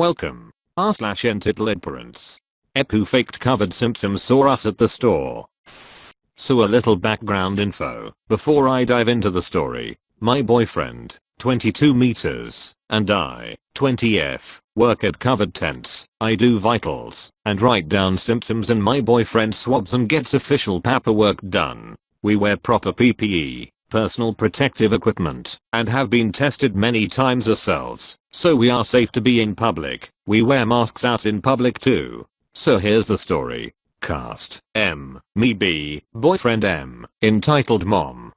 Welcome. r/EntitledParents. Who faked covered symptoms saw us at the store. So a little background info before I dive into the story. My boyfriend, 22 meters, and I, 20F, work at covered tents. I do vitals and write down symptoms, and my boyfriend swabs and gets official paperwork done. We wear proper PPE, personal protective equipment, and have been tested many times ourselves, so we are safe to be in public. We wear masks out in public too. So here's the story. Cast: M, me B, boyfriend M, entitled Mom.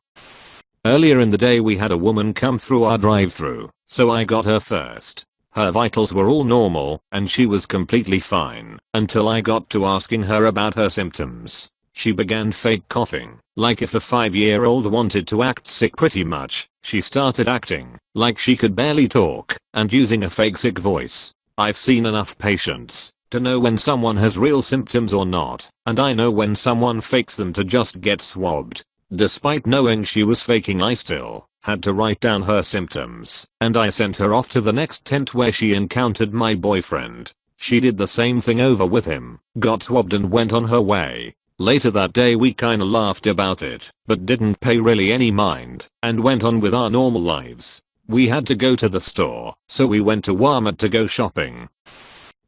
Earlier in the day we had a woman come through our drive-thru, so I got her first. Her vitals were all normal, and she was completely fine, until I got to asking her about her symptoms. She began fake coughing, like if a 5-year-old wanted to act sick pretty much. She started acting like she could barely talk, and using a fake sick voice. I've seen enough patients to know when someone has real symptoms or not, and I know when someone fakes them to just get swabbed. Despite knowing she was faking, I still had to write down her symptoms, and I sent her off to the next tent where she encountered my boyfriend. She did the same thing over with him, got swabbed and went on her way. Later that day we kinda laughed about it, but didn't pay really any mind, and went on with our normal lives. We had to go to the store, so we went to Walmart to go shopping.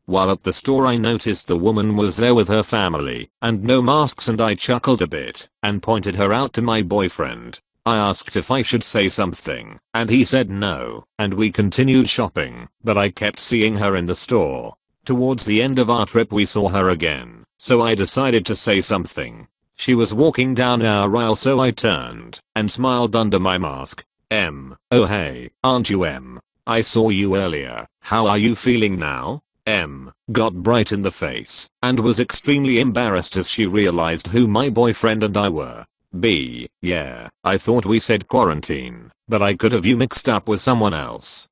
While at the store I noticed the woman was there with her family, and no masks, and I chuckled a bit, and pointed her out to my boyfriend. I asked if I should say something, and he said no, and we continued shopping, but I kept seeing her in the store. Towards the end of our trip we saw her again, so I decided to say something. She was walking down our aisle, so I turned and smiled under my mask. M, oh hey, aren't you M? I saw you earlier. How are you feeling now? M got bright in the face and was extremely embarrassed as she realized who my boyfriend and I were. B, yeah, I thought we said quarantine, but I could have you mixed up with someone else.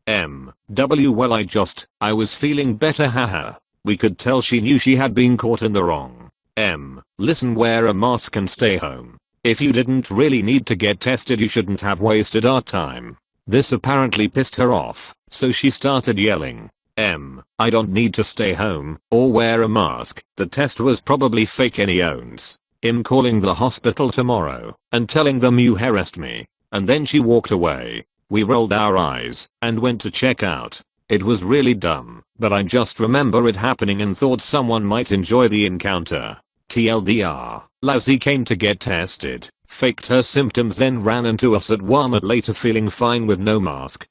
M, W, well I was feeling better, haha. We could tell she knew she had been caught in the wrong. M, listen, wear a mask and stay home. If you didn't really need to get tested, you shouldn't have wasted our time. This apparently pissed her off, so she started yelling. M, I don't need to stay home or wear a mask. The test was probably fake anyways. I'm calling the hospital tomorrow and telling them you harassed me. And then she walked away. We rolled our eyes and went to check out. It was really dumb, but I just remember it happening and thought someone might enjoy the encounter. TLDR, Lazzie came to get tested, faked her symptoms, then ran into us at Walmart later feeling fine with no mask.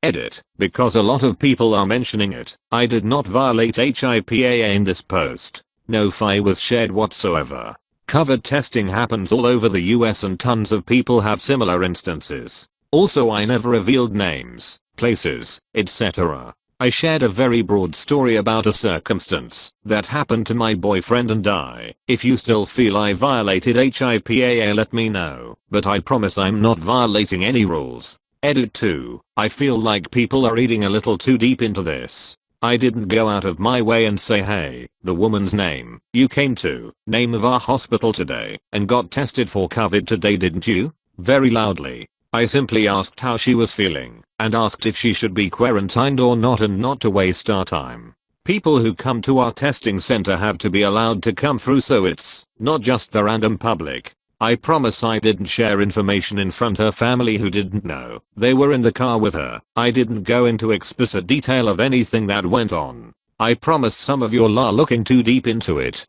Edit, because a lot of people are mentioning it, I did not violate HIPAA in this post. No file was shared whatsoever. Covered testing happens all over the US and tons of people have similar instances. Also, I never revealed names, places, etc. I shared a very broad story about a circumstance that happened to my boyfriend and I. If you still feel I violated HIPAA, let me know, but I promise I'm not violating any rules. Edit 2, I feel like people are reading a little too deep into this. I didn't go out of my way and say, hey, the woman's name you came to, name of our hospital today, and got tested for COVID today, didn't you? Very loudly. I simply asked how she was feeling, and asked if she should be quarantined or not, and not to waste our time. People who come to our testing center have to be allowed to come through, so it's not just the random public. I promise I didn't share information in front of her family who didn't know. They were in the car with her. I didn't go into explicit detail of anything that went on. I promise some of you are looking too deep into it.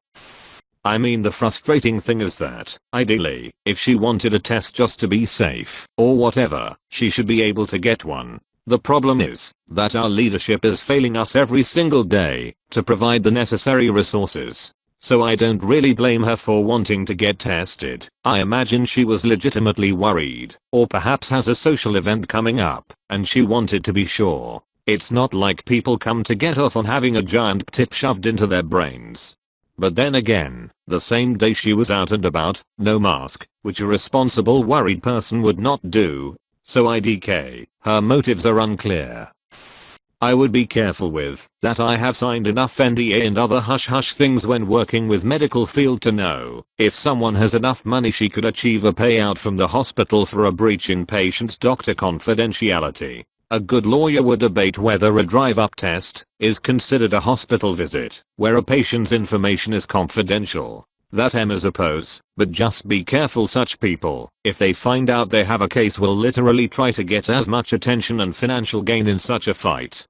I mean, the frustrating thing is that, ideally, if she wanted a test just to be safe, or whatever, she should be able to get one. The problem is that our leadership is failing us every single day to provide the necessary resources. So I don't really blame her for wanting to get tested. I imagine she was legitimately worried, or perhaps has a social event coming up, and she wanted to be sure. It's not like people come to get off on having a giant tip shoved into their brains. But then again, the same day she was out and about, no mask, which a responsible worried person would not do. So IDK, her motives are unclear. I would be careful with that. I have signed enough NDA and other hush-hush things when working with medical field to know if someone has enough money she could achieve a payout from the hospital for a breach in patient-doctor confidentiality. A good lawyer would debate whether a drive-up test is considered a hospital visit, where a patient's information is confidential. That Emma's oppose, but just be careful. Such people, if they find out they have a case, will literally try to get as much attention and financial gain in such a fight.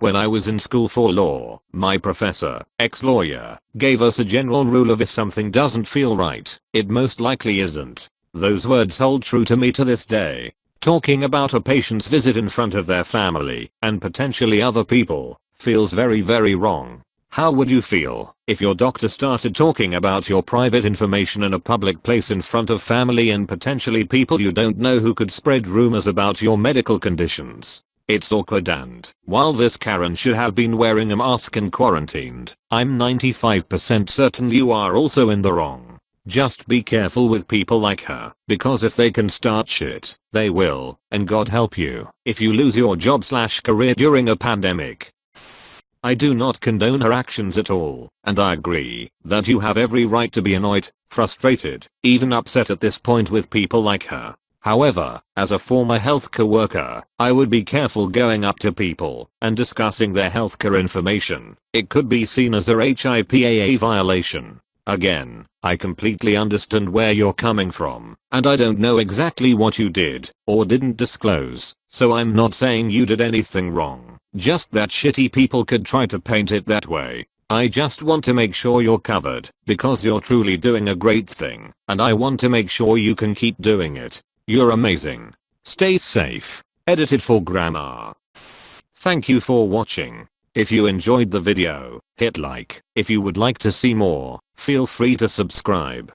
When I was in school for law, my professor, ex-lawyer, gave us a general rule of if something doesn't feel right, it most likely isn't. Those words hold true to me to this day. Talking about a patient's visit in front of their family, and potentially other people, feels very wrong. How would you feel if your doctor started talking about your private information in a public place in front of family and potentially people you don't know who could spread rumors about your medical conditions? It's awkward, and while this Karen should have been wearing a mask and quarantined, I'm 95% certain you are also in the wrong. Just be careful with people like her, because if they can start shit, they will, and God help you if you lose your job/career during a pandemic. I do not condone her actions at all, and I agree that you have every right to be annoyed, frustrated, even upset at this point with people like her. However, as a former healthcare worker, I would be careful going up to people and discussing their healthcare information. It could be seen as a HIPAA violation. Again, I completely understand where you're coming from, and I don't know exactly what you did or didn't disclose, so I'm not saying you did anything wrong, just that shitty people could try to paint it that way. I just want to make sure you're covered, because you're truly doing a great thing, and I want to make sure you can keep doing it. You're amazing. Stay safe. Edited for Grandma. Thank you for watching. If you enjoyed the video, hit like. If you would like to see more, feel free to subscribe.